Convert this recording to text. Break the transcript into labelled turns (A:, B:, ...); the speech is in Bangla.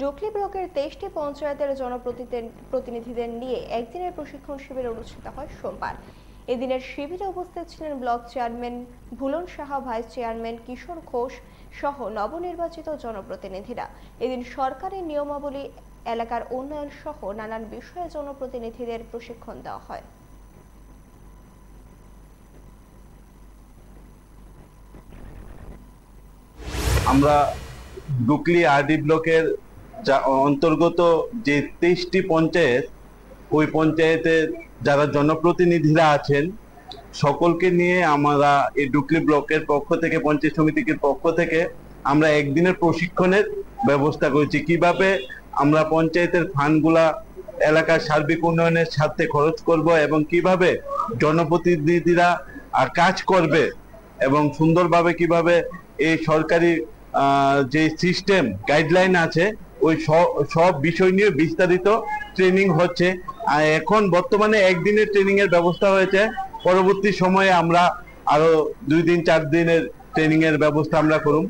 A: ডুকলি ব্লকের 23টি পঞ্চায়েতের জনপ্রতিনিধিদের নিয়ে একদিনের প্রশিক্ষণ শিবির অনুষ্ঠিত হয় সোমবার। এদিনের শিবিরে উপস্থিত ছিলেন block chairman Bhulan Saha, vice chairman Kishore Ghosh সহ নবনির্বাচিত জনপ্রতিনিধিরা। এদিন সরকারি নিয়মাবলী, এলাকার উন্নয়ন সহ নানান বিষয়ে জনপ্রতিনিধিদের প্রশিক্ষণ দেওয়া হয়।
B: আমরা ডুকলি আরডি ব্লকের অন্তর্গত যে 23টি পঞ্চায়েত, ওই পঞ্চায়েতের যারা জনপ্রতিনিধিরা আছেন সকলকে নিয়ে আমরা এই ডুকলি ব্লকের পক্ষ থেকে, পঞ্চায়েত সমিতির পক্ষ থেকে আমরা একদিনের প্রশিক্ষণের ব্যবস্থা করেছি। কিভাবে আমরা পঞ্চায়েতের ফান্ডগুলা এলাকার সার্বিক উন্নয়নের স্বার্থে খরচ করব এবং কিভাবে জনপ্রতিনিধিরা কাজ করবে এবং সুন্দরভাবে কিভাবে এই সরকারি যে সিস্টেম গাইডলাইন আছে ওই সব বিষয় নিয়ে বিস্তারিত ট্রেনিং হচ্ছে। এখন বর্তমানে একদিনের ট্রেনিং এর ব্যবস্থা হয়েছে, পরবর্তী সময়ে আমরা আরো 2 দিন 4 দিনের ট্রেনিং এর ব্যবস্থা আমরা করব।